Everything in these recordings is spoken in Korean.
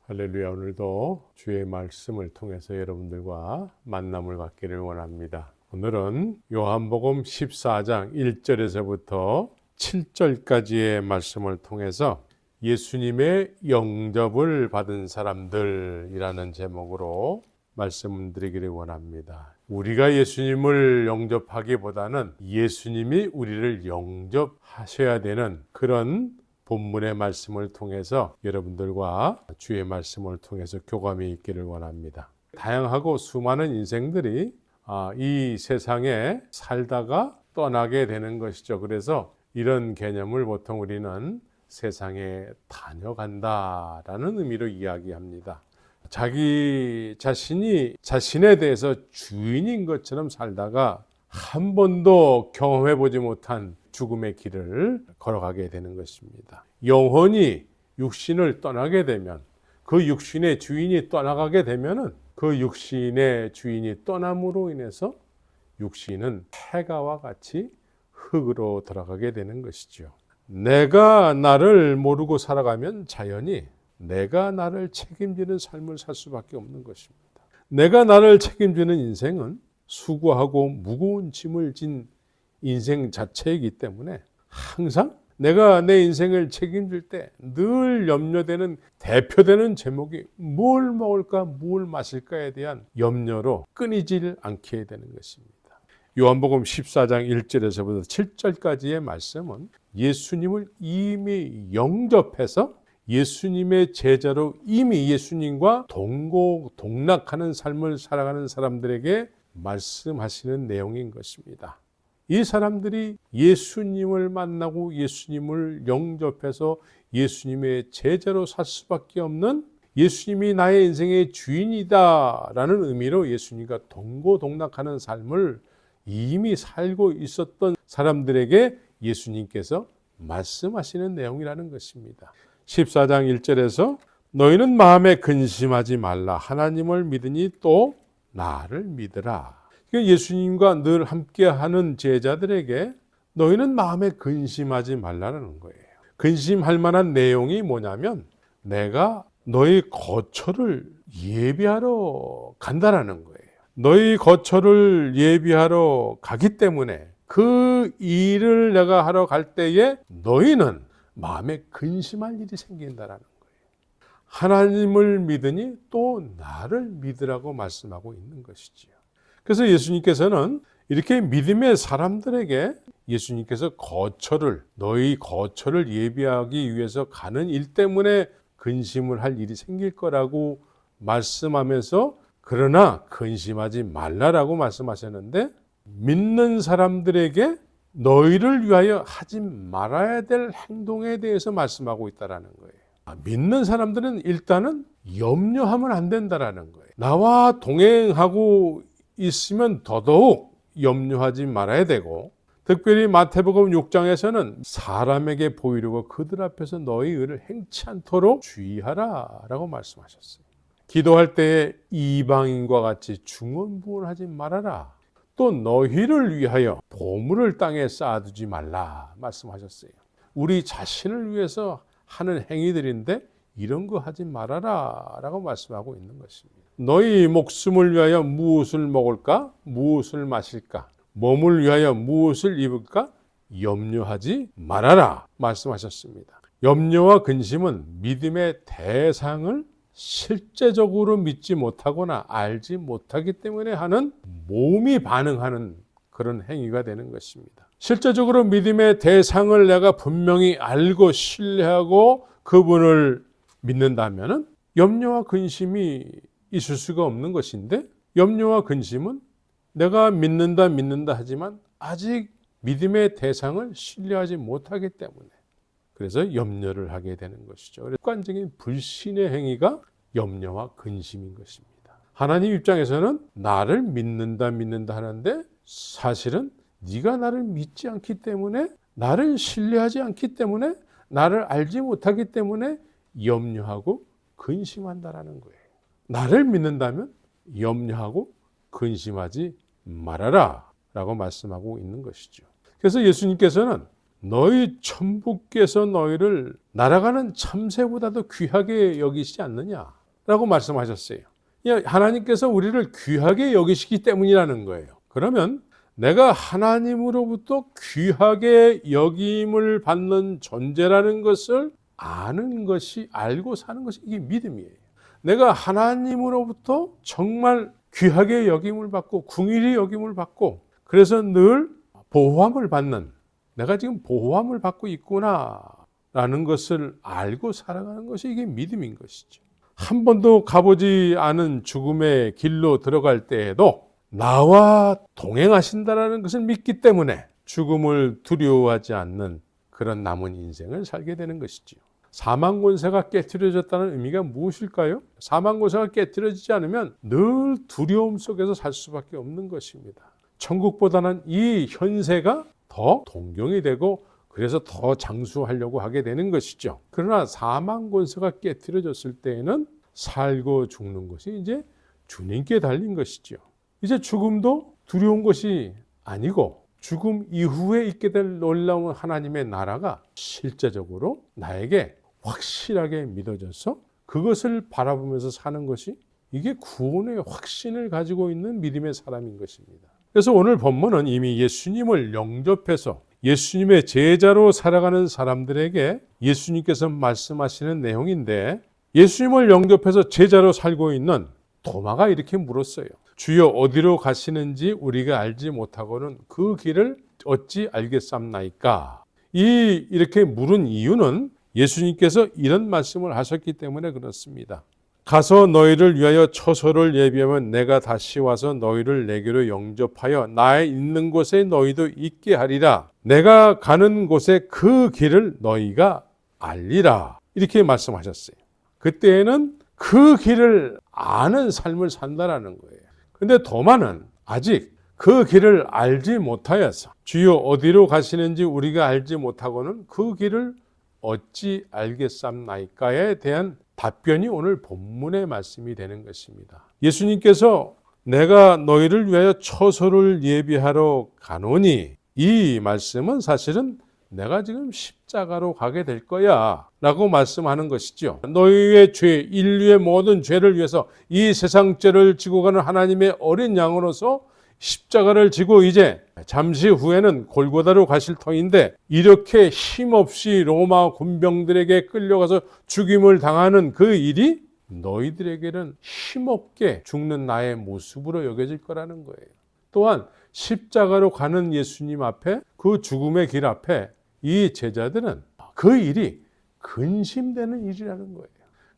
할렐루야. 오늘도 주의 말씀을 통해서 여러분들과 만남을 갖기를 원합니다. 오늘은 요한복음 14장 1절에서부터 7절까지의 말씀을 통해서 예수님의 영접을 받은 사람들이라는 제목으로 말씀을 드리기를 원합니다. 우리가 예수님을 영접하기보다는 예수님이 우리를 영접하셔야 되는 그런 본문의 말씀을 통해서 여러분들과 주의 말씀을 통해서 교감이 있기를 원합니다. 다양하고 수많은 인생들이 이 세상에 살다가 떠나게 되는 것이죠. 그래서 이런 개념을 보통 우리는 세상에 다녀간다라는 의미로 이야기합니다. 자기 자신이 자신에 대해서 주인인 것처럼 살다가 한 번도 경험해 보지 못한 죽음의 길을 걸어가게 되는 것입니다. 영혼이 육신을 떠나게 되면, 그 육신의 주인이 떠나가게 되면은 그 육신의 주인이 떠남으로 인해서 육신은 폐가와 같이 흙으로 들어가게 되는 것이죠. 내가 나를 모르고 살아가면 자연히 내가 나를 책임지는 삶을 살 수밖에 없는 것입니다. 내가 나를 책임지는 인생은 수고하고 무거운 짐을 진 인생 자체이기 때문에 항상 내가 내 인생을 책임질 때 늘 염려되는 대표되는 제목이 뭘 먹을까 뭘 마실까에 대한 염려로 끊이질 않게 되는 것입니다. 요한복음 14장 1절에서부터 7절까지의 말씀은 예수님을 이미 영접해서 예수님의 제자로 이미 예수님과 동고동락하는 삶을 살아가는 사람들에게 말씀하시는 내용인 것입니다. 이 사람들이 예수님을 만나고 예수님을 영접해서 예수님의 제자로 살 수밖에 없는, 예수님이 나의 인생의 주인이다라는 의미로 예수님과 동고동락하는 삶을 이미 살고 있었던 사람들에게 예수님께서 말씀하시는 내용이라는 것입니다. 14장 1절에서 너희는 마음에 근심하지 말라. 하나님을 믿으니 또 나를 믿으라. 예수님과 늘 함께하는 제자들에게 너희는 마음에 근심하지 말라는 거예요. 근심할 만한 내용이 뭐냐면 내가 너희 거처를 예비하러 간다라는 거예요. 너희 거처를 예비하러 가기 때문에 그 일을 내가 하러 갈 때에 너희는 마음에 근심할 일이 생긴다라는 거예요. 하나님을 믿으니 또 나를 믿으라고 말씀하고 있는 것이지요. 그래서 예수님께서는 이렇게 믿음의 사람들에게 예수님께서 너희 거처를 예비하기 위해서 가는 일 때문에 근심을 할 일이 생길 거라고 말씀하면서 그러나 근심하지 말라라고 말씀하셨는데, 믿는 사람들에게 너희를 위하여 하지 말아야 될 행동에 대해서 말씀하고 있다라는 거예요. 믿는 사람들은 일단은 염려하면 안 된다라는 거예요. 나와 동행하고 있으면 더더욱 염려하지 말아야 되고, 특별히 마태복음 6장에서는 사람에게 보이려고 그들 앞에서 너희 의를 행치 않도록 주의하라라고 말씀하셨어요. 기도할 때에 이방인과 같이 중언부언하지 말아라. 또 너희를 위하여 보물을 땅에 쌓아두지 말라 말씀하셨어요. 우리 자신을 위해서 하는 행위들인데 이런 거 하지 말아라 라고 말씀하고 있는 것입니다. 너희 목숨을 위하여 무엇을 먹을까? 무엇을 마실까? 몸을 위하여 무엇을 입을까? 염려하지 말아라 말씀하셨습니다. 염려와 근심은 믿음의 대상을 실제적으로 믿지 못하거나 알지 못하기 때문에 하는 몸이 반응하는 그런 행위가 되는 것입니다. 실제적으로 믿음의 대상을 내가 분명히 알고 신뢰하고 그분을 믿는다면 염려와 근심이 있을 수가 없는 것인데, 염려와 근심은 내가 믿는다 하지만 아직 믿음의 대상을 신뢰하지 못하기 때문에 그래서 염려를 하게 되는 것이죠. 습관적인 불신의 행위가 염려와 근심인 것입니다. 하나님 입장에서는 나를 믿는다 하는데 사실은 네가 나를 믿지 않기 때문에, 나를 신뢰하지 않기 때문에, 나를 알지 못하기 때문에 염려하고 근심한다라는 거예요. 나를 믿는다면 염려하고 근심하지 말아라 라고 말씀하고 있는 것이죠. 그래서 예수님께서는 너희 천부께서 너희를 날아가는 참새보다도 귀하게 여기시지 않느냐라고 말씀하셨어요. 하나님께서 우리를 귀하게 여기시기 때문이라는 거예요. 그러면 내가 하나님으로부터 귀하게 여김을 받는 존재라는 것을 아는 것이, 알고 사는 것이 이게 믿음이에요. 내가 하나님으로부터 정말 귀하게 여김을 받고 긍휼히 여김을 받고, 그래서 늘 보호함을 받는, 내가 지금 보호함을 받고 있구나라는 것을 알고 살아가는 것이 이게 믿음인 것이죠. 한 번도 가보지 않은 죽음의 길로 들어갈 때에도 나와 동행하신다라는 것을 믿기 때문에 죽음을 두려워하지 않는 그런 남은 인생을 살게 되는 것이지요. 사망 권세가 깨트려졌다는 의미가 무엇일까요? 사망 권세가 깨트려지지 않으면 늘 두려움 속에서 살 수밖에 없는 것입니다. 천국보다는 이 현세가 더 동경이 되고, 그래서 더 장수하려고 하게 되는 것이죠. 그러나 사망 권세가 깨트려졌을 때에는 살고 죽는 것이 이제 주님께 달린 것이죠. 이제 죽음도 두려운 것이 아니고, 죽음 이후에 있게 될 놀라운 하나님의 나라가 실제적으로 나에게 확실하게 믿어져서 그것을 바라보면서 사는 것이, 이게 구원의 확신을 가지고 있는 믿음의 사람인 것입니다. 그래서 오늘 본문은 이미 예수님을 영접해서 예수님의 제자로 살아가는 사람들에게 예수님께서 말씀하시는 내용인데, 예수님을 영접해서 제자로 살고 있는 도마가 이렇게 물었어요. 주여, 어디로 가시는지 우리가 알지 못하고는 그 길을 어찌 알겠삼나이까? 이렇게 물은 이유는 예수님께서 이런 말씀을 하셨기 때문에 그렇습니다. 가서 너희를 위하여 처소를 예비하면 내가 다시 와서 너희를 내게로 영접하여 나의 있는 곳에 너희도 있게 하리라. 내가 가는 곳에 그 길을 너희가 알리라. 이렇게 말씀하셨어요. 그때에는 그 길을 아는 삶을 산다라는 거예요. 근데 도마는 아직 그 길을 알지 못하여서, 주여 어디로 가시는지 우리가 알지 못하고는 그 길을 어찌 알겠삼나이까에 대한 답변이 오늘 본문의 말씀이 되는 것입니다. 예수님께서 내가 너희를 위하여 처소를 예비하러 가노니, 이 말씀은 사실은 내가 지금 십자가로 가게 될 거야 라고 말씀하는 것이죠. 너희의 죄, 인류의 모든 죄를 위해서 이 세상 죄를 지고 가는 하나님의 어린 양으로서 십자가를 지고 이제 잠시 후에는 골고다로 가실 터인데, 이렇게 힘없이 로마 군병들에게 끌려가서 죽임을 당하는 그 일이 너희들에게는 힘없게 죽는 나의 모습으로 여겨질 거라는 거예요. 또한 십자가로 가는 예수님 앞에, 그 죽음의 길 앞에 이 제자들은 그 일이 근심되는 일이라는 거예요.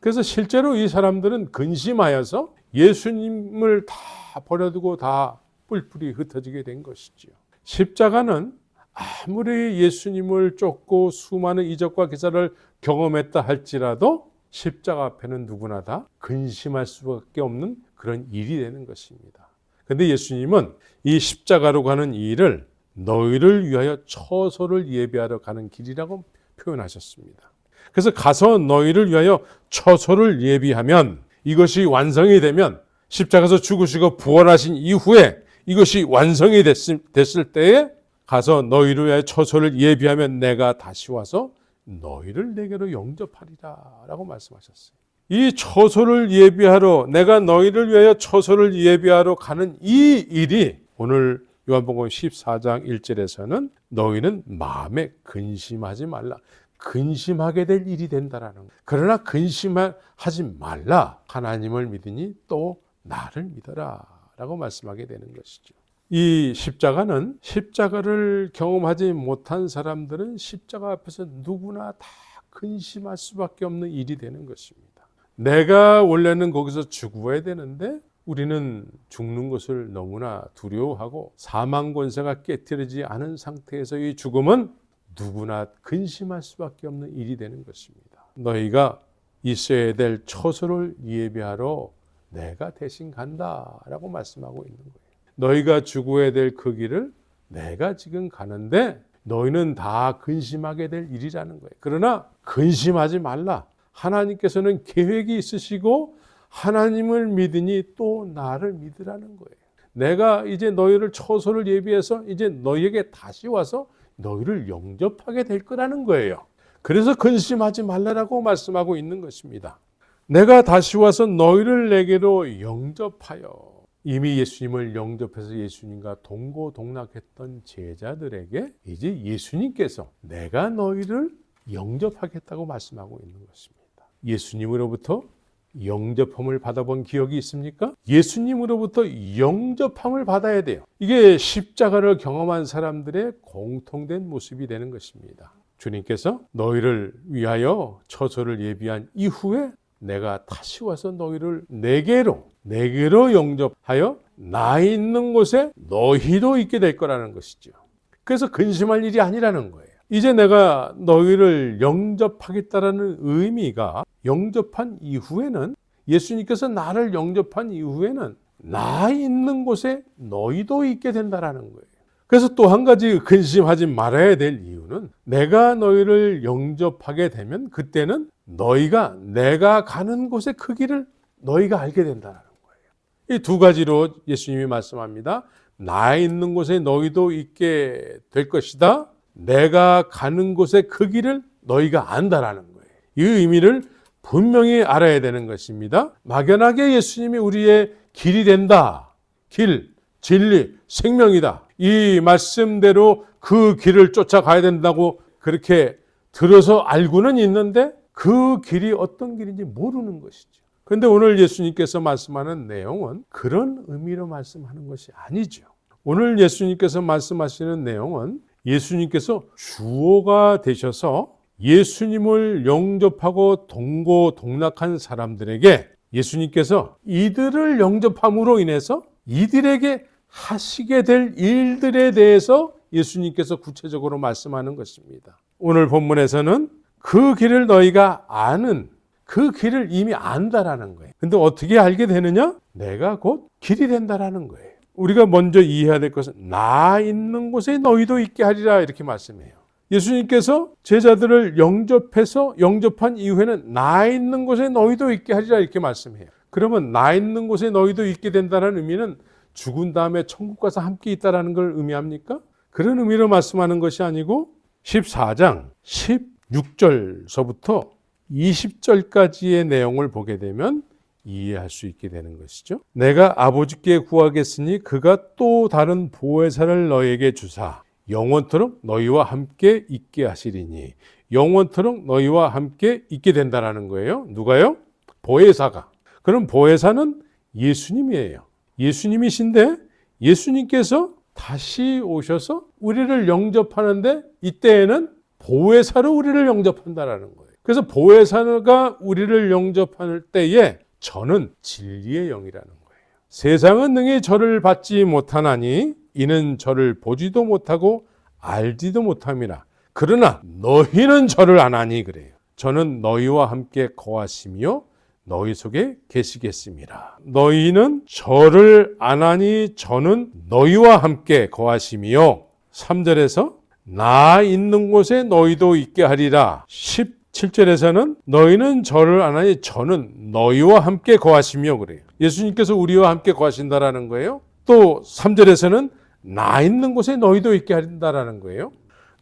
그래서 실제로 이 사람들은 근심하여서 예수님을 다 버려두고 다 뿔뿔이 흩어지게 된 것이지요. 십자가는 아무리 예수님을 쫓고 수많은 이적과 기사를 경험했다 할지라도 십자가 앞에는 누구나 다 근심할 수밖에 없는 그런 일이 되는 것입니다. 그런데 예수님은 이 십자가로 가는 이 일을 너희를 위하여 처소를 예비하러 가는 길이라고 표현하셨습니다. 그래서 가서 너희를 위하여 처소를 예비하면, 이것이 완성이 되면, 십자가에서 죽으시고 부활하신 이후에 이것이 완성이 됐을 때에 가서 너희를 위하여 처소를 예비하면 내가 다시 와서 너희를 내게로 영접하리라 라고 말씀하셨어요. 이 처소를 예비하러, 내가 너희를 위하여 처소를 예비하러 가는 이 일이 오늘 요한복음 14장 1절에서는 너희는 마음에 근심하지 말라, 근심하게 될 일이 된다라는 거예요. 그러나 근심하지 말라, 하나님을 믿으니 또 나를 믿어라 라고 말씀하게 되는 것이죠. 이 십자가는, 십자가를 경험하지 못한 사람들은 십자가 앞에서 누구나 다 근심할 수밖에 없는 일이 되는 것입니다. 내가 원래는 거기서 죽어야 되는데 우리는 죽는 것을 너무나 두려워하고 사망 권세가 깨트리지 않은 상태에서 이 죽음은 누구나 근심할 수밖에 없는 일이 되는 것입니다. 너희가 있어야 될 처소를 예비하러 내가 대신 간다라고 말씀하고 있는 거예요. 너희가 죽어야 될 그 길을 내가 지금 가는데 너희는 다 근심하게 될 일이라는 거예요. 그러나 근심하지 말라. 하나님께서는 계획이 있으시고 하나님을 믿으니 또 나를 믿으라는 거예요. 내가 이제 너희를 처소를 예비해서 이제 너희에게 다시 와서 너희를 영접하게 될 거라는 거예요. 그래서 근심하지 말라라고 말씀하고 있는 것입니다. 내가 다시 와서 너희를 내게로 영접하여, 이미 예수님을 영접해서 예수님과 동고동락했던 제자들에게 이제 예수님께서 내가 너희를 영접하겠다고 말씀하고 있는 것입니다. 예수님으로부터 영접함을 받아본 기억이 있습니까? 예수님으로부터 영접함을 받아야 돼요. 이게 십자가를 경험한 사람들의 공통된 모습이 되는 것입니다. 주님께서 너희를 위하여 처소를 예비한 이후에 내가 다시 와서 너희를 내게로 영접하여 나 있는 곳에 너희도 있게 될 거라는 것이죠. 그래서 근심할 일이 아니라는 거예요. 이제 내가 너희를 영접하겠다라는 의미가, 영접한 이후에는, 예수님께서 나를 영접한 이후에는 나 있는 곳에 너희도 있게 된다라는 거예요. 그래서 또 한 가지 근심하지 말아야 될 이유는, 내가 너희를 영접하게 되면 그때는 내가 가는 곳의 크기를 너희가 알게 된다는 거예요. 이 두 가지로 예수님이 말씀합니다. 나 있는 곳에 너희도 있게 될 것이다. 내가 가는 곳의 크기를 너희가 안다라는 거예요. 이 의미를 분명히 알아야 되는 것입니다. 막연하게 예수님이 우리의 길이 된다. 길, 진리, 생명이다. 이 말씀대로 그 길을 쫓아가야 된다고 그렇게 들어서 알고는 있는데 그 길이 어떤 길인지 모르는 것이죠. 그런데 오늘 예수님께서 말씀하는 내용은 그런 의미로 말씀하는 것이 아니죠. 오늘 예수님께서 말씀하시는 내용은 예수님께서 주어가 되셔서 예수님을 영접하고 동고동락한 사람들에게 예수님께서 이들을 영접함으로 인해서 이들에게 하시게 될 일들에 대해서 예수님께서 구체적으로 말씀하는 것입니다. 오늘 본문에서는 그 길을 너희가 아는, 그 길을 이미 안다라는 거예요. 근데 어떻게 알게 되느냐? 내가 곧 길이 된다라는 거예요. 우리가 먼저 이해해야 될 것은 나 있는 곳에 너희도 있게 하리라, 이렇게 말씀해요. 예수님께서 제자들을 영접한 이후에는 나 있는 곳에 너희도 있게 하리라, 이렇게 말씀해요. 그러면 나 있는 곳에 너희도 있게 된다는 의미는 죽은 다음에 천국 가서 함께 있다라는 걸 의미합니까? 그런 의미로 말씀하는 것이 아니고 14장 16절서부터 20절까지의 내용을 보게 되면 이해할 수 있게 되는 것이죠. 내가 아버지께 구하겠으니 그가 또 다른 보혜사를 너희에게 주사 영원토록 너희와 함께 있게 하시리니, 영원토록 너희와 함께 있게 된다라는 거예요. 누가요? 보혜사가. 그럼 보혜사는 예수님이에요. 예수님이신데 예수님께서 다시 오셔서 우리를 영접하는데 이때에는 보혜사로 우리를 영접한다라는 거예요. 그래서 보혜사가 우리를 영접할 때에 저는 진리의 영이라는 거예요. 세상은 능히 저를 받지 못하나니 이는 저를 보지도 못하고 알지도 못함이라. 그러나 너희는 저를 아나니, 그래요. 저는 너희와 함께 거하시며 너희 속에 계시겠습니다. 너희는 저를 아나니 저는 너희와 함께 거하시며, 3절에서 나 있는 곳에 너희도 있게 하리라. 17절에서는 너희는 저를 아나니 저는 너희와 함께 거하시며, 그래요. 예수님께서 우리와 함께 거하신다라는 거예요. 또 3절에서는 나 있는 곳에 너희도 있게 한다라는 거예요.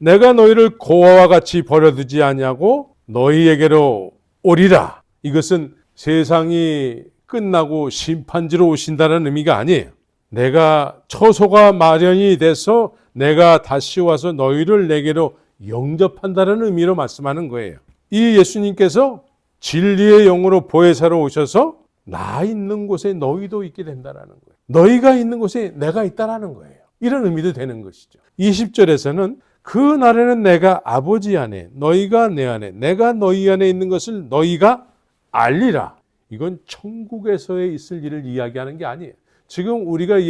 내가 너희를 고아와 같이 버려두지 아니하고 너희에게로 오리라. 이것은 세상이 끝나고 심판지로 오신다는 의미가 아니에요. 내가 처소가 마련이 돼서 내가 다시 와서 너희를 내게로 영접한다는 의미로 말씀하는 거예요. 이 예수님께서 진리의 영으로 보혜사로 오셔서 나 있는 곳에 너희도 있게 된다라는 거예요. 너희가 있는 곳에 내가 있다라는 거예요. 이런 의미도 되는 것이죠. 20절에서는 그 날에는 내가 아버지 안에, 너희가 내 안에, 내가 너희 안에 있는 것을 너희가 알리라. 이건 천국에서의 있을 일을 이야기하는 게 아니에요. 지금 우리가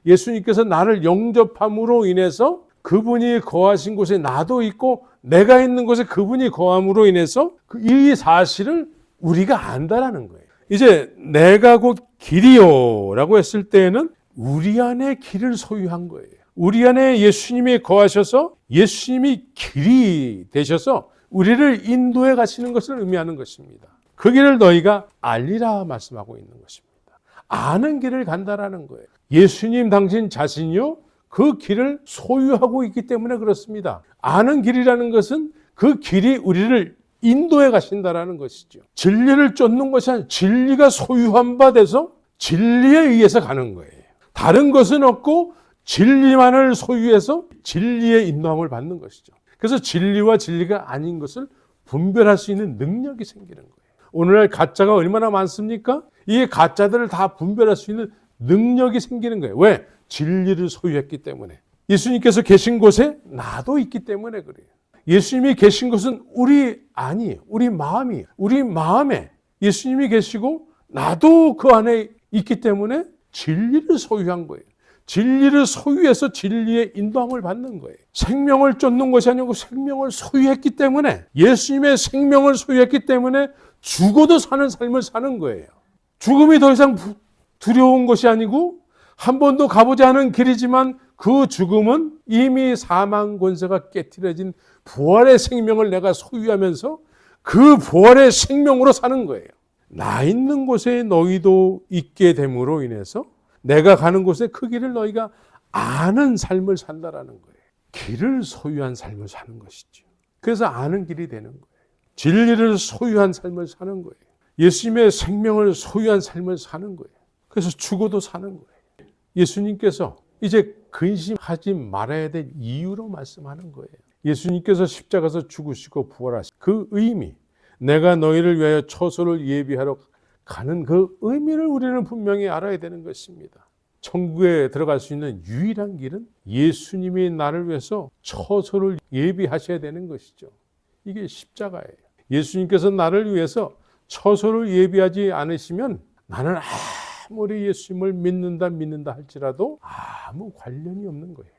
예수님께서 나를 영접함으로 인해서 그분이 거하신 곳에 나도 있고 내가 있는 곳에 그분이 거함으로 인해서 이 사실을 우리가 안다라는 거예요. 이제 내가 곧 길이요 라고 했을 때에는 우리 안에 길을 소유한 거예요. 우리 안에 예수님이 거하셔서 예수님이 길이 되셔서 우리를 인도해 가시는 것을 의미하는 것입니다. 그 길을 너희가 알리라 말씀하고 있는 것입니다. 아는 길을 간다라는 거예요. 예수님 당신 자신이요 그 길을 소유하고 있기 때문에 그렇습니다. 아는 길이라는 것은 그 길이 우리를 인도해 가신다라는 것이죠. 진리를 쫓는 것이 아니라 진리가 소유한 바 돼서 진리에 의해서 가는 거예요. 다른 것은 없고 진리만을 소유해서 진리의 인도함을 받는 것이죠. 그래서 진리와 진리가 아닌 것을 분별할 수 있는 능력이 생기는 거예요. 오늘날 가짜가 얼마나 많습니까? 이 가짜들을 다 분별할 수 있는 능력이 생기는 거예요. 왜? 진리를 소유했기 때문에. 예수님께서 계신 곳에 나도 있기 때문에 그래요. 예수님이 계신 곳은 우리 안이, 우리 마음이, 우리 마음에 예수님이 계시고 나도 그 안에 있기 때문에 진리를 소유한 거예요. 진리를 소유해서 진리의 인도함을 받는 거예요. 생명을 쫓는 것이 아니고 생명을 소유했기 때문에, 예수님의 생명을 소유했기 때문에 죽어도 사는 삶을 사는 거예요. 죽음이 더 이상 두려운 것이 아니고 한 번도 가보지 않은 길이지만 그 죽음은 이미 사망 권세가 깨트려진 부활의 생명을 내가 소유하면서 그 부활의 생명으로 사는 거예요. 나 있는 곳에 너희도 있게 됨으로 인해서 내가 가는 곳에 그 길을 너희가 아는 삶을 산다라는 거예요. 길을 소유한 삶을 사는 것이죠. 그래서 아는 길이 되는 거예요. 진리를 소유한 삶을 사는 거예요. 예수님의 생명을 소유한 삶을 사는 거예요. 그래서 죽어도 사는 거예요. 예수님께서 이제 근심하지 말아야 될 이유로 말씀하는 거예요. 예수님께서 십자가에서 죽으시고 부활하신 그 의미, 내가 너희를 위하여 처소를 예비하러 가는 그 의미를 우리는 분명히 알아야 되는 것입니다. 천국에 들어갈 수 있는 유일한 길은 예수님이 나를 위해서 처소를 예비하셔야 되는 것이죠. 이게 십자가예요. 예수님께서 나를 위해서 처소를 예비하지 않으시면 나는 아무리 예수님을 믿는다 할지라도 아무 관련이 없는 거예요.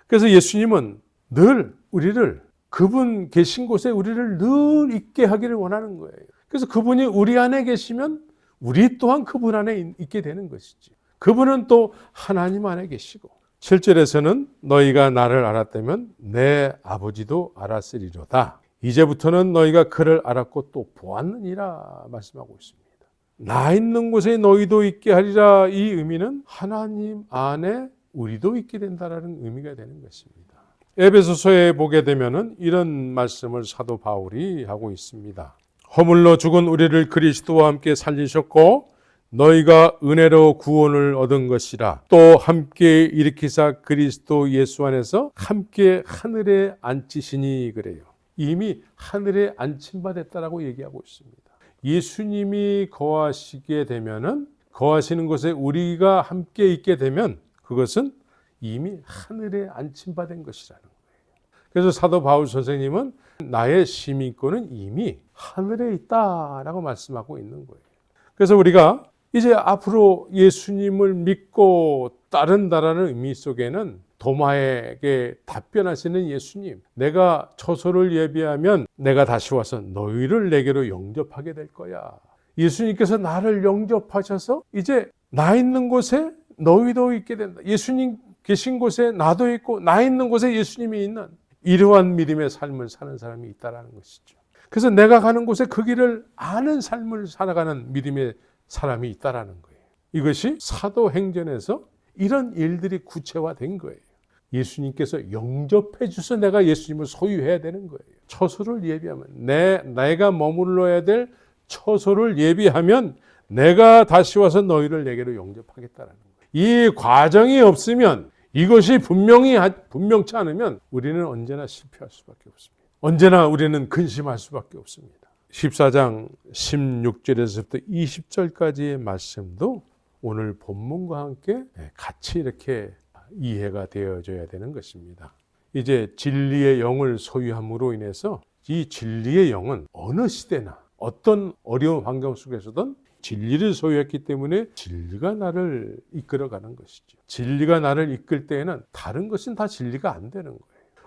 그래서 예수님은 늘 우리를 그분 계신 곳에 우리를 늘 있게 하기를 원하는 거예요. 그래서 그분이 우리 안에 계시면 우리 또한 그분 안에 있게 되는 것이지. 그분은 또 하나님 안에 계시고 7절에서는 너희가 나를 알았다면 내 아버지도 알았으리로다. 이제부터는 너희가 그를 알았고 또 보았느니라 말씀하고 있습니다. 나 있는 곳에 너희도 있게 하리라. 이 의미는 하나님 안에 우리도 있게 된다라는 의미가 되는 것입니다. 에베소서에 보게 되면은 이런 말씀을 사도 바울이 하고 있습니다. 허물로 죽은 우리를 그리스도와 함께 살리셨고 너희가 은혜로 구원을 얻은 것이라. 또 함께 일으키사 그리스도 예수 안에서 함께 하늘에 앉히시니 그래요. 이미 하늘에 앉힘받았다라고 얘기하고 있습니다. 예수님이 거하시게 되면은 거하시는 곳에 우리가 함께 있게 되면 그것은 이미 하늘에 앉힘받은 것이라는 거예요. 그래서 사도 바울 선생님은 나의 시민권은 이미 하늘에 있다라고 말씀하고 있는 거예요. 그래서 우리가 이제 앞으로 예수님을 믿고 따른다라는 의미 속에는 도마에게 답변하시는 예수님, 내가 처소를 예비하면 내가 다시 와서 너희를 내게로 영접하게 될 거야. 예수님께서 나를 영접하셔서 이제 나 있는 곳에 너희도 있게 된다. 예수님 계신 곳에 나도 있고 나 있는 곳에 예수님이 있는 이러한 믿음의 삶을 사는 사람이 있다는 것이죠. 그래서 내가 가는 곳에 그 길을 아는 삶을 살아가는 믿음의 사람이 있다는 거예요. 이것이 사도행전에서 이런 일들이 구체화된 거예요. 예수님께서 영접해 주셔서 내가 예수님을 소유해야 되는 거예요. 처소를 예비하면 내가 머물러야 될 처소를 예비하면 내가 다시 와서 너희를 내게로 영접하겠다는 거예요. 이 과정이 없으면 이것이 분명치 않으면 우리는 언제나 실패할 수밖에 없습니다. 언제나 우리는 근심할 수밖에 없습니다. 14장 16절에서부터 20절까지의 말씀도 오늘 본문과 함께 같이 이렇게 이해가 되어져야 되는 것입니다. 이제 진리의 영을 소유함으로 인해서 이 진리의 영은 어느 시대나 어떤 어려운 환경 속에서든 진리를 소유했기 때문에 진리가 나를 이끌어가는 것이죠. 진리가 나를 이끌 때에는 다른 것은 다 진리가 안 되는 거예요.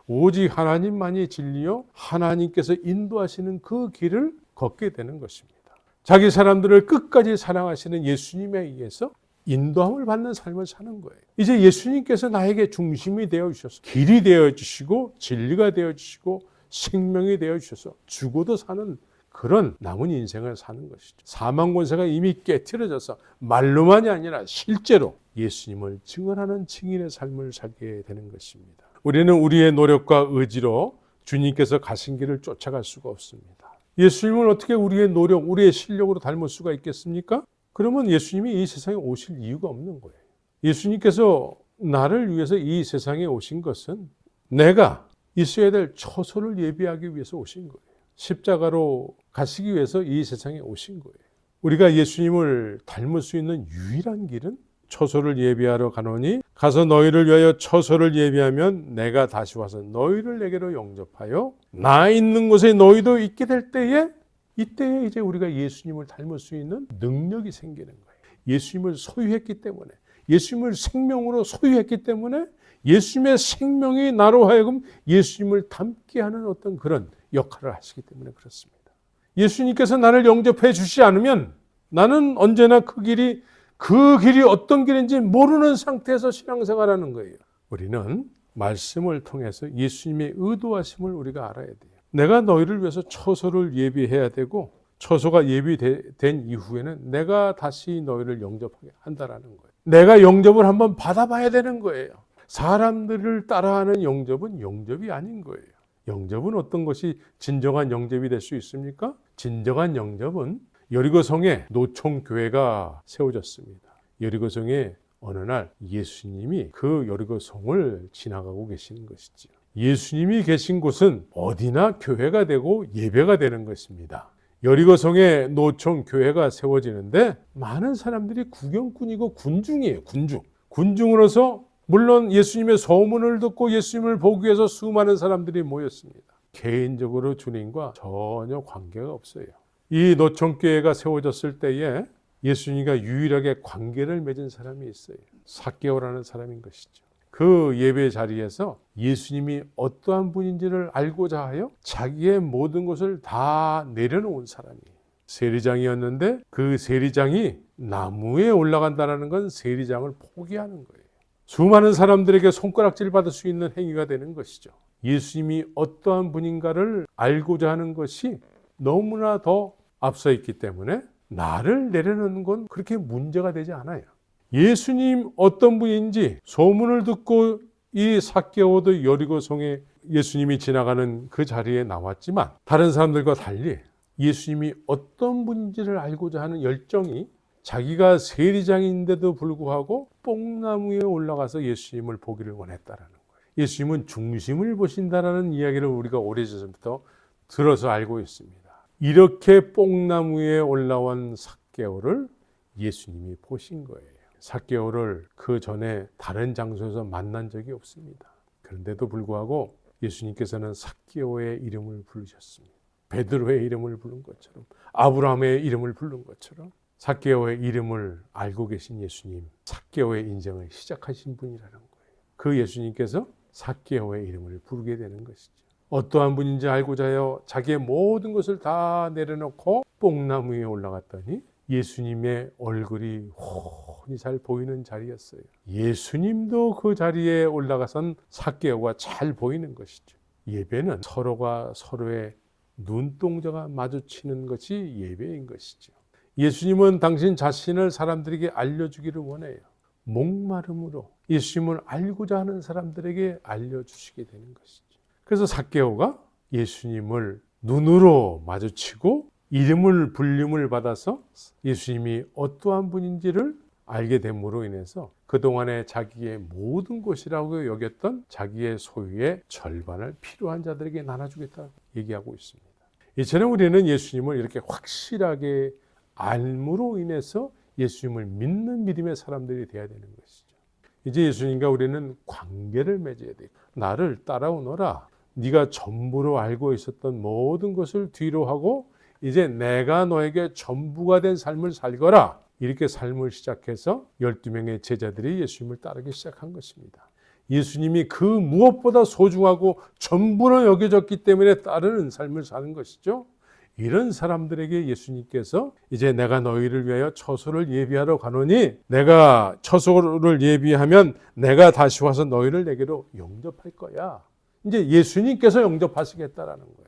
오직 하나님만이 진리요 하나님께서 인도하시는 그 길을 걷게 되는 것입니다. 자기 사람들을 끝까지 사랑하시는 예수님에 의해서 인도함을 받는 삶을 사는 거예요. 이제 예수님께서 나에게 중심이 되어 주셔서 길이 되어 주시고 진리가 되어 주시고 생명이 되어 주셔서 죽어도 사는 그런 남은 인생을 사는 것이죠. 사망 권세가 이미 깨트려져서 말로만이 아니라 실제로 예수님을 증언하는 증인의 삶을 살게 되는 것입니다. 우리는 우리의 노력과 의지로 주님께서 가신 길을 쫓아갈 수가 없습니다. 예수님을 어떻게 우리의 노력, 우리의 실력으로 닮을 수가 있겠습니까? 그러면 예수님이 이 세상에 오실 이유가 없는 거예요. 예수님께서 나를 위해서 이 세상에 오신 것은 내가 있어야 될 처소를 예비하기 위해서 오신 거예요. 십자가로 가시기 위해서 이 세상에 오신 거예요. 우리가 예수님을 닮을 수 있는 유일한 길은 처소를 예비하러 가노니 가서 너희를 위하여 처소를 예비하면 내가 다시 와서 너희를 내게로 영접하여 나 있는 곳에 너희도 있게 될 때에 이때에 이제 우리가 예수님을 닮을 수 있는 능력이 생기는 거예요. 예수님을 소유했기 때문에, 예수님을 생명으로 소유했기 때문에 예수님의 생명이 나로 하여금 예수님을 닮게 하는 어떤 그런 역할을 하시기 때문에 그렇습니다. 예수님께서 나를 영접해 주시지 않으면 나는 언제나 그 길이 어떤 길인지 모르는 상태에서 신앙생활하는 거예요. 우리는 말씀을 통해서 예수님의 의도하심을 우리가 알아야 돼요. 내가 너희를 위해서 처소를 예비해야 되고 처소가 예비된 이후에는 내가 다시 너희를 영접하게 한다라는 거예요. 내가 영접을 한번 받아봐야 되는 거예요. 사람들을 따라하는 영접은 영접이 아닌 거예요. 영접은 어떤 것이 진정한 영접이 될 수 있습니까? 진정한 영접은 여리고성에 노총교회가 세워졌습니다. 여리고성에 어느 날 예수님이 그 여리고성을 지나가고 계시는 것이죠. 예수님이 계신 곳은 어디나 교회가 되고 예배가 되는 것입니다. 여리고성에 노총교회가 세워지는데 많은 사람들이 구경꾼이고 군중이에요. 군중으로서 물론 예수님의 소문을 듣고 예수님을 보기 위해서 수많은 사람들이 모였습니다. 개인적으로 주님과 전혀 관계가 없어요. 이 노총교회가 세워졌을 때에 예수님과 유일하게 관계를 맺은 사람이 있어요. 삭개오라는 사람인 것이죠. 그 예배 자리에서 예수님이 어떠한 분인지를 알고자 하여 자기의 모든 것을 다 내려놓은 사람이에요. 세리장이었는데 그 세리장이 나무에 올라간다는 건 세리장을 포기하는 거예요. 수많은 사람들에게 손가락질 받을 수 있는 행위가 되는 것이죠. 예수님이 어떠한 분인가를 알고자 하는 것이 너무나 더 앞서 있기 때문에 나를 내려놓는 건 그렇게 문제가 되지 않아요. 예수님 어떤 분인지 소문을 듣고 이 삭개오도 여리고성에 예수님이 지나가는 그 자리에 나왔지만 다른 사람들과 달리 예수님이 어떤 분인지를 알고자 하는 열정이 자기가 세리장인데도 불구하고 뽕나무에 올라가서 예수님을 보기를 원했다라는 거예요. 예수님은 중심을 보신다라는 이야기를 우리가 오래전부터 들어서 알고 있습니다. 이렇게 뽕나무에 올라온 삭개오를 예수님이 보신 거예요. 삭개오를 그 전에 다른 장소에서 만난 적이 없습니다. 그런데도 불구하고 예수님께서는 삭개오의 이름을 부르셨습니다. 베드로의 이름을 부른 것처럼, 아브라함의 이름을 부른 것처럼 삭개오의 이름을 알고 계신 예수님, 삭개오의 인생을 시작하신 분이라는 거예요. 그 예수님께서 삭개오의 이름을 부르게 되는 것이죠. 어떠한 분인지 알고자 하여 자기의 모든 것을 다 내려놓고 뽕나무에 올라갔더니 예수님의 얼굴이 훤히 잘 보이는 자리였어요. 예수님도 그 자리에 올라가선 삭개오가 잘 보이는 것이죠. 예배는 서로가 서로의 눈동자가 마주치는 것이 예배인 것이죠. 예수님은 당신 자신을 사람들에게 알려주기를 원해요. 목마름으로 예수님을 알고자 하는 사람들에게 알려주시게 되는 것이죠. 그래서 삭개오가 예수님을 눈으로 마주치고 이름을 불림을 받아서 예수님이 어떠한 분인지를 알게 됨으로 인해서 그동안에 자기의 모든 것이라고 여겼던 자기의 소유의 절반을 필요한 자들에게 나눠주겠다 얘기하고 있습니다. 이처럼 우리는 예수님을 이렇게 확실하게 알므로 인해서 예수님을 믿는 믿음의 사람들이 되어야 되는 것이죠. 이제 예수님과 우리는 관계를 맺어야 돼요. 나를 따라오너라. 네가 전부로 알고 있었던 모든 것을 뒤로 하고 이제 내가 너에게 전부가 된 삶을 살거라. 이렇게 삶을 시작해서 12명의 제자들이 예수님을 따르기 시작한 것입니다. 예수님이 그 무엇보다 소중하고 전부로 여겨졌기 때문에 따르는 삶을 사는 것이죠. 이런 사람들에게 예수님께서 이제 내가 너희를 위하여 처소를 예비하러 가노니 내가 처소를 예비하면 내가 다시 와서 너희를 내게로 영접할 거야. 이제 예수님께서 영접하시겠다라는 거예요.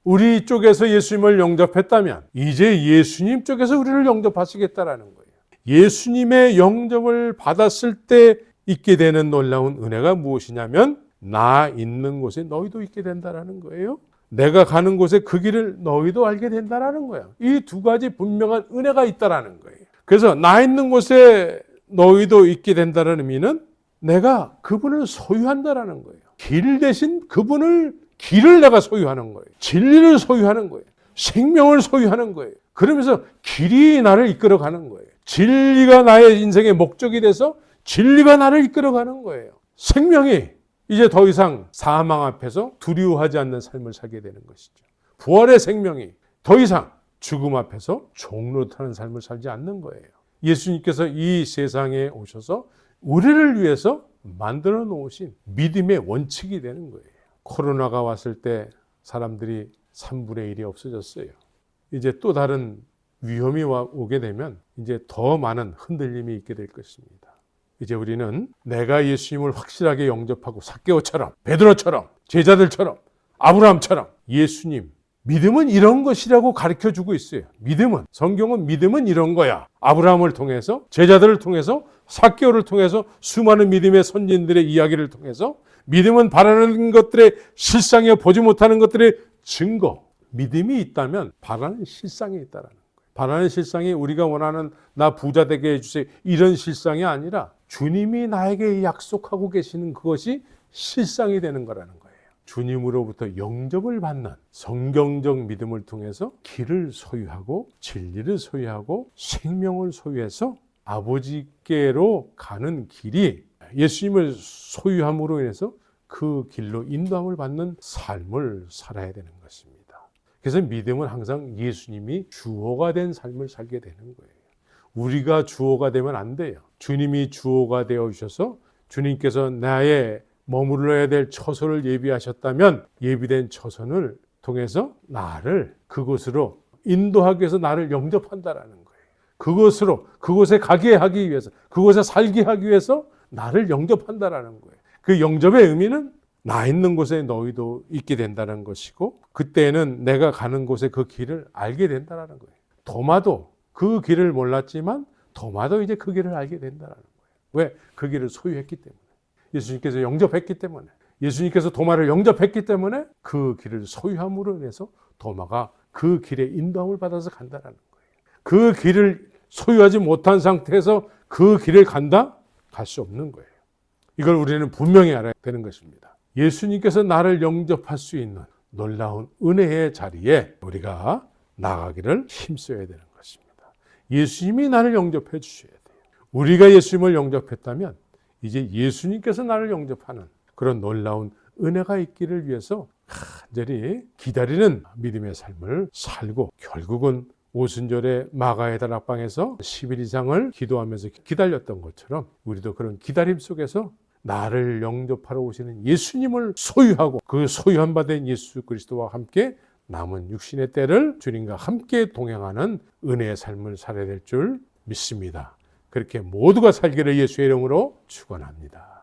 우리 쪽에서 예수님을 영접했다면 이제 예수님 쪽에서 우리를 영접하시겠다라는 거예요. 예수님의 영접을 받았을 때 있게 되는 놀라운 은혜가 무엇이냐면 나 있는 곳에 너희도 있게 된다라는 거예요. 내가 가는 곳에 그 길을 너희도 알게 된다라는 거예요. 이 두 가지 분명한 은혜가 있다라는 거예요. 그래서 나 있는 곳에 너희도 있게 된다는 의미는 내가 그분을 소유한다라는 거예요. 길 대신 길을 내가 소유하는 거예요. 진리를 소유하는 거예요. 생명을 소유하는 거예요. 그러면서 길이 나를 이끌어가는 거예요. 진리가 나의 인생의 목적이 돼서 진리가 나를 이끌어가는 거예요. 생명이 이제 더 이상 사망 앞에서 두려워하지 않는 삶을 살게 되는 것이죠. 부활의 생명이 더 이상 죽음 앞에서 종노릇하는 삶을 살지 않는 거예요. 예수님께서 이 세상에 오셔서 우리를 위해서 만들어 놓으신 믿음의 원칙이 되는 거예요. 코로나가 왔을 때 사람들이 3분의 1이 없어졌어요. 이제 또 다른 위험이 오게 되면 이제 더 많은 흔들림이 있게 될 것입니다. 이제 우리는 내가 예수님을 확실하게 영접하고 삭개오처럼, 베드로처럼, 제자들처럼, 아브라함처럼 예수님, 믿음은 이런 것이라고 가르쳐주고 있어요. 성경은 믿음은 이런 거야. 아브라함을 통해서, 제자들을 통해서, 삭개오를 통해서, 수많은 믿음의 선진들의 이야기를 통해서 믿음은 바라는 것들의 실상이요 보지 못하는 것들의 증거. 믿음이 있다면 바라는 실상이 있다라는 거예요. 바라는 실상이 우리가 원하는 나 부자 되게 해주세요. 이런 실상이 아니라 주님이 나에게 약속하고 계시는 그것이 실상이 되는 거라는 거예요. 주님으로부터 영접을 받는 성경적 믿음을 통해서 길을 소유하고 진리를 소유하고 생명을 소유해서 아버지께로 가는 길이 예수님을 소유함으로 인해서 그 길로 인도함을 받는 삶을 살아야 되는 것입니다. 그래서 믿음은 항상 예수님이 주어가 된 삶을 살게 되는 거예요. 우리가 주어가 되면 안 돼요. 주님이 주어가 되어 주셔서 주님께서 나의 머물러야 될 처소를 예비하셨다면 예비된 처소를 통해서 나를 그곳으로 인도하기 위해서 나를 영접한다라는 거예요. 그곳에 가게 하기 위해서, 그곳에 살게 하기 위해서 나를 영접한다라는 거예요. 그 영접의 의미는 나 있는 곳에 너희도 있게 된다는 것이고 그때는 내가 가는 곳에 그 길을 알게 된다는 거예요. 도마도 그 길을 몰랐지만 도마도 이제 그 길을 알게 된다는 거예요. 왜? 그 길을 소유했기 때문에. 예수님께서 영접했기 때문에. 예수님께서 도마를 영접했기 때문에 그 길을 소유함으로 인해서 도마가 그 길에 인도함을 받아서 간다는 거예요. 그 길을 소유하지 못한 상태에서 그 길을 간다? 갈 수 없는 거예요. 이걸 우리는 분명히 알아야 되는 것입니다. 예수님께서 나를 영접할 수 있는 놀라운 은혜의 자리에 우리가 나가기를 힘써야 되는 것입니다. 예수님이 나를 영접해 주셔야 돼요. 우리가 예수님을 영접했다면 이제 예수님께서 나를 영접하는 그런 놀라운 은혜가 있기를 위해서 간절히 기다리는 믿음의 삶을 살고 결국은 오순절에 마가의 다락방에서 10일 이상을 기도하면서 기다렸던 것처럼 우리도 그런 기다림 속에서 나를 영접하러 오시는 예수님을 소유하고 그 소유한 바 된 예수 그리스도와 함께 남은 육신의 때를 주님과 함께 동행하는 은혜의 삶을 살아야 될 줄 믿습니다. 그렇게 모두가 살기를 예수의 이름으로 축원합니다.